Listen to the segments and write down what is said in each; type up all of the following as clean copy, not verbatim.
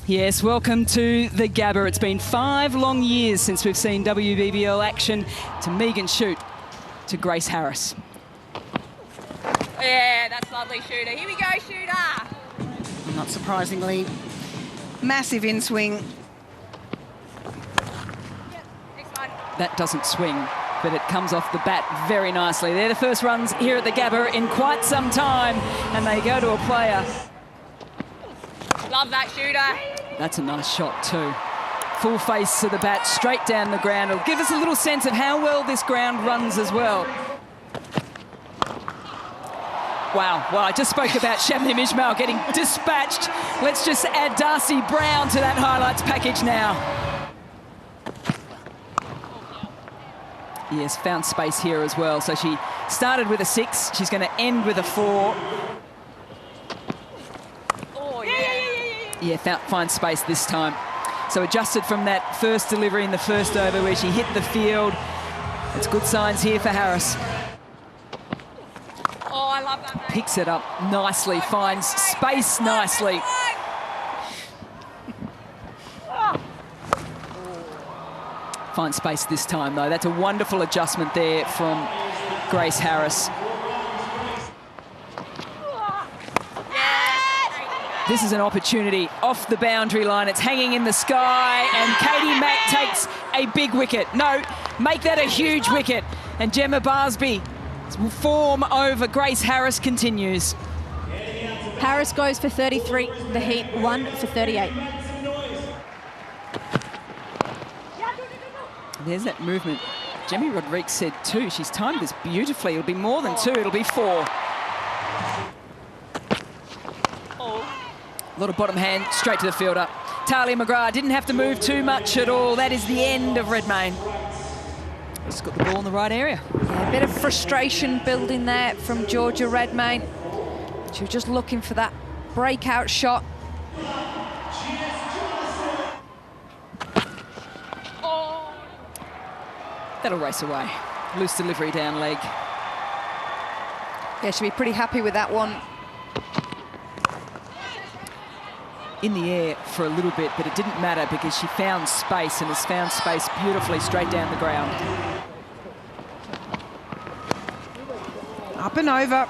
Yes, welcome to the Gabba. It's been 5 long years since we've seen WBBL action. To Megan Shoot, to Grace Harris. Yeah, that's lovely, Shooter. Here we go, Shooter. Not surprisingly, massive in-swing. Next one. That doesn't swing, but it comes off the bat very nicely. They're the first runs here at the Gabba in quite some time, and they go to a player. Love that, Shooter. That's a nice shot too. Full face to the bat, straight down the ground. It'll give us a little sense of how well this ground runs as well. Wow, well, I just spoke about Shabnim Ismail getting dispatched. Let's just add Darcy Brown to that highlights package now. Yes, found space here as well. So she started with a 6. She's going to end with a 4. Yeah, find space this time. So adjusted from that first delivery in the first over where she hit the field. It's good signs here for Harris. Oh, I love that. Picks it up nicely, finds space nicely. Finds space this time, though. That's a wonderful adjustment there from Grace Harris. This is an opportunity off the boundary line. It's hanging in the sky, and Katie Mack takes a big wicket. No, make that a huge wicket. And Gemma Barsby form over Grace Harris continues. Harris goes for 33, the Heat 1 for 38. There's that movement. Jemimah Rodrigues said 2. She's timed this beautifully. It'll be more than 2, it'll be 4. A lot of bottom hand, straight to the fielder. Talia McGrath didn't have to move too much at all. That is the end of Redmayne. Just got the ball in the right area. Yeah, a bit of frustration building there from Georgia Redmayne. She was just looking for that breakout shot. That'll race away. Loose delivery down leg. Yeah, she'll be pretty happy with that one. In the air for a little bit, but it didn't matter because she found space and has found space beautifully straight down the ground. Up and over.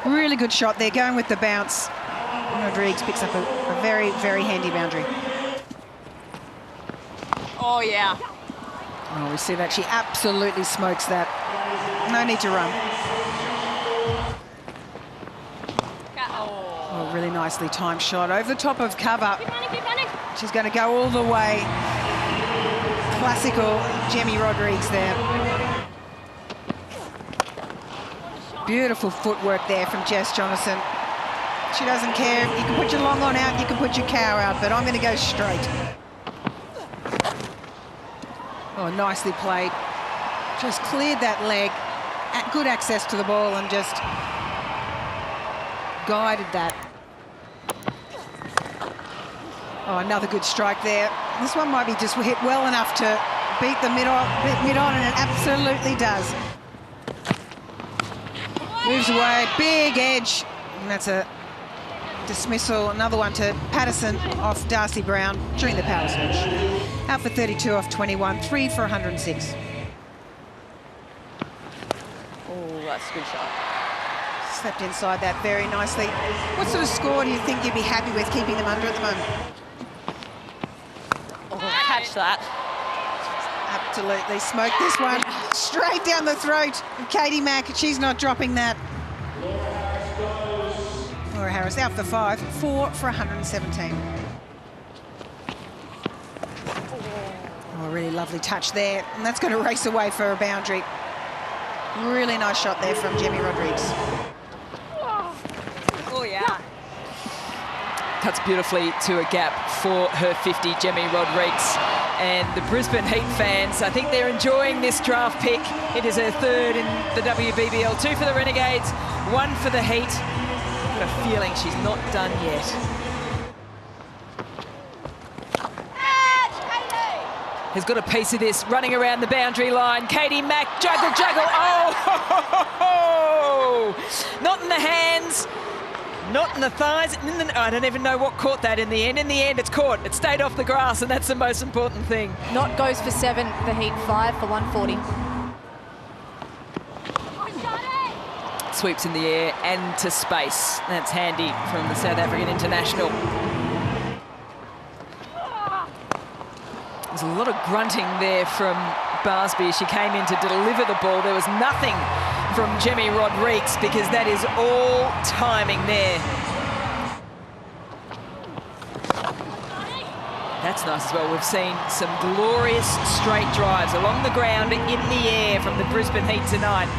Really good shot there, going with the bounce. Rodrigues picks up a very, very handy boundary. Oh, yeah. Oh, we see that she absolutely smokes that. No need to run. Oh, really nicely timed shot over the top of cover. She's going to go all the way. Classical Jemimah Rodrigues there. Beautiful footwork there from Jess Jonathan. She doesn't care. You can put your long on out, you can put your cow out, but I'm going to go straight. Oh, nicely played. Just cleared that leg. Good access to the ball and just guided that. Oh, another good strike there. This one might be just hit well enough to beat the mid-on, and it absolutely does. Moves away, big edge, and that's a dismissal. Another one to Patterson off Darcy Brown during the power switch. Out for 32 off 21, 3 for 106. Oh, that's a good shot. Slept inside that very nicely. What sort of score do you think you'd be happy with keeping them under at the moment? Oh, catch that. Absolutely smoked this one. Straight down the throat of Katie Mack. She's not dropping that. Laura Harris out for 5, 4 for 117. Oh, really lovely touch there. And that's going to race away for a boundary. Really nice shot there from Jemimah Rodrigues. Oh, yeah. Cuts beautifully to a gap for her 50, Jemimah Rodrigues. And the Brisbane Heat fans, I think they're enjoying this draft pick. It is her 3rd in the WBBL. 2 for the Renegades, 1 for the Heat. I've got a feeling she's not done yet. Has got a piece of this, running around the boundary line. Katie Mack, juggle. Oh, not in the hands. Not in the thighs. I don't even know what caught that in the end. In the end, it's caught. It stayed off the grass, and that's the most important thing. Not goes for 7, the Heat 5 for 140. Sweeps in the air and to space. That's handy from the South African international. There's a lot of grunting there from Barsby as she came in to deliver the ball. There was nothing from Jemimah Rodrigues because that is all timing there. That's nice as well. We've seen some glorious straight drives along the ground, in the air from the Brisbane Heat tonight.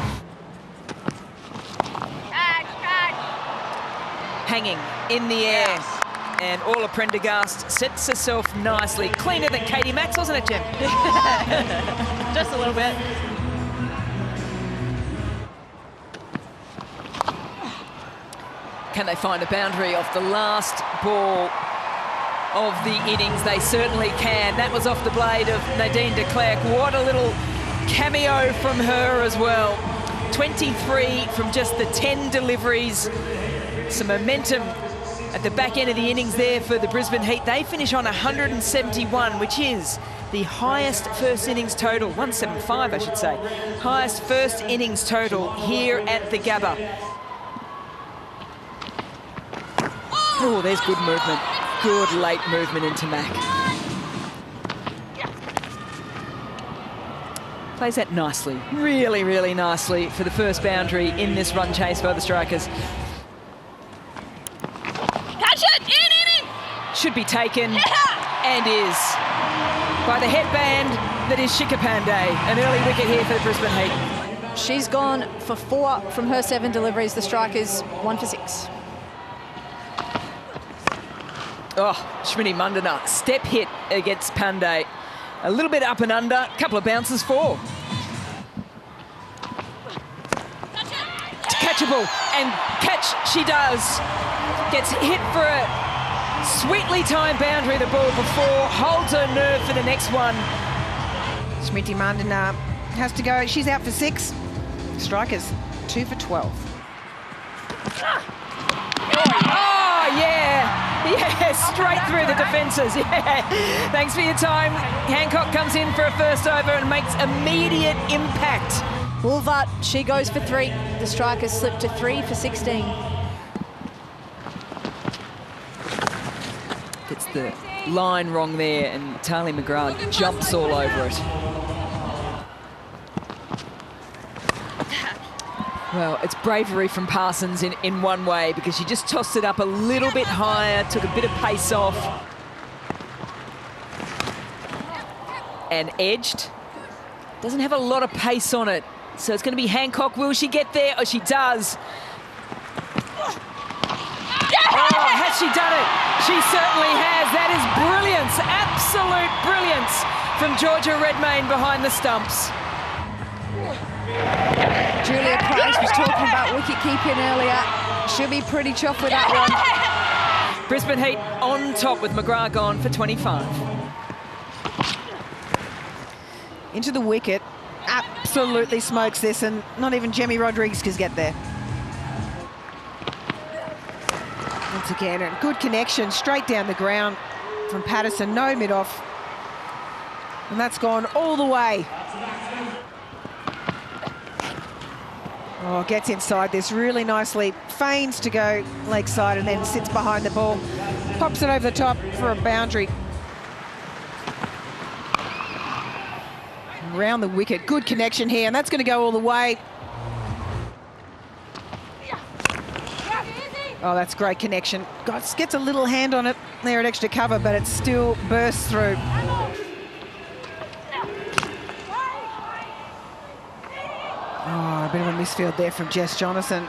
Hanging in the air. And Orla Prendergast sets herself nicely. Cleaner than Katie Max, wasn't it, Jem? Just a little bit. Can they find a boundary off the last ball of the innings? They certainly can. That was off the blade of Nadine de Klerk. What a little cameo from her as well. 23 from just the 10 deliveries. Some momentum at the back end of the innings there for the Brisbane Heat. They finish on 171, which is the highest first innings total, 175 I should say, highest first innings total here at the Gabba. Oh, there's good movement. Good late movement into Mac. Plays that nicely, really, really nicely for the first boundary in this run chase by the Strikers. Should be taken, and is, by the headband that is Shikapande. An early wicket here for the Brisbane Heat. She's gone for 4 from her 7 deliveries. The Strikers 1 for 6. Oh, Shmini Mandana, step hit against Pandey. A little bit up and under, a couple of bounces for. Catchable, and catch she does. Gets hit for a sweetly timed boundary, the ball before, holds her nerve for the next one. Smriti Mandana has to go. She's out for 6. Strikers 2 for 12. Oh, yeah, straight through the defences. Yeah, thanks for your time. Hancock comes in for a first over and makes immediate impact. Woolvart, she goes for 3. The Strikers slip to 3 for 16. Gets the line wrong there, and Tali McGrath jumps all over it. Well, it's bravery from Parsons in one way, because she just tossed it up a little bit higher, took a bit of pace off, and edged. Doesn't have a lot of pace on it, so it's going to be Hancock. Will she get there? Oh, she does. Oh, has she done it? She certainly has. That is brilliance, absolute brilliance from Georgia Redmayne behind the stumps. Julia Price was talking about wicket keeping earlier. She'll be pretty chuffed with that one. Brisbane Heat on top with McGrath gone for 25. Into the wicket, absolutely smokes this, and not even Jemimah Rodrigues can get there. Once again, and good connection straight down the ground from Patterson, no mid-off. And that's gone all the way. Oh, gets inside this really nicely, feigns to go leg side and then sits behind the ball, pops it over the top for a boundary. Around the wicket, good connection here, and that's going to go all the way. Oh, that's great connection. Gets a little hand on it there at extra cover, but it still bursts through. Oh, a bit of a misfield there from Jess Jonathan.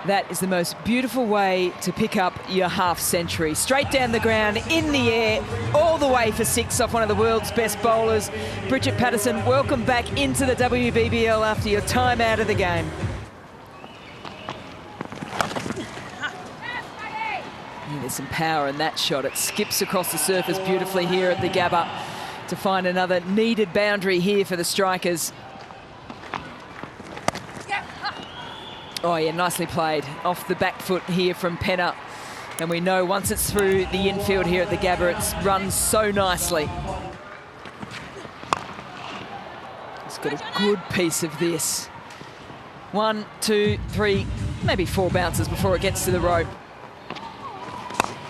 That is the most beautiful way to pick up your half century. Straight down the ground, in the air, all the way for 6 off one of the world's best bowlers. Bridget Patterson, welcome back into the WBBL after your time out of the game. Yeah, there's some power in that shot. It skips across the surface beautifully here at the Gabba to find another needed boundary here for the Strikers. Oh, yeah, nicely played. Off the back foot here from Penna. And we know once it's through the infield here at the Gabba, it runs so nicely. It's got a good piece of this. 1, 2, 3, maybe 4 bounces before it gets to the rope.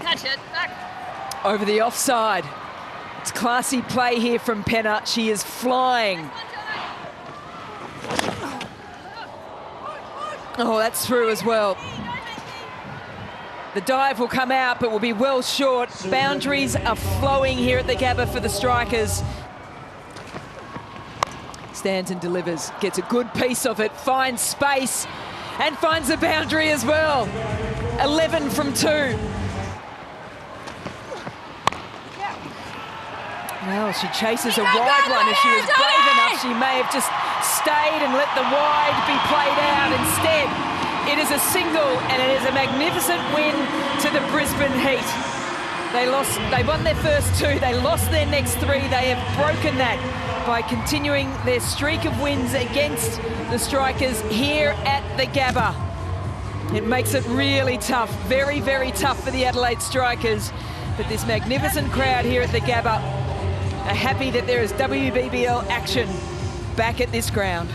Catch it. Back. Over the offside. It's classy play here from Penna. She is flying. Oh, that's through as well. The dive will come out, but will be well short. Boundaries are flowing here at the Gabba for the Strikers. Stands and delivers, gets a good piece of it, finds space, and finds a boundary as well. 11 from 2. Well, she chases a wide one. If she was brave enough, she may have just stayed and let the wide be played out. Instead, it is a single, and it is a magnificent win to the Brisbane Heat. They won their first 2, they lost their next 3. They have broken that by continuing their streak of wins against the Strikers here at the Gabba. It makes it really tough, very, very tough for the Adelaide Strikers. But this magnificent crowd here at the Gabba are happy that there is WBBL action back at this ground.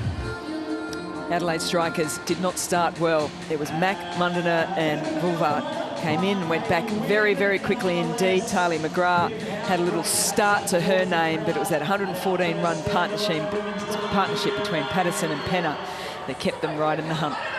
Adelaide Strikers did not start well. It was Mac, Mundiner and Vulvart came in and went back very, very quickly indeed. Talia McGrath had a little start to her name, but it was that 114-run partnership between Patterson and Penna that kept them right in the hunt.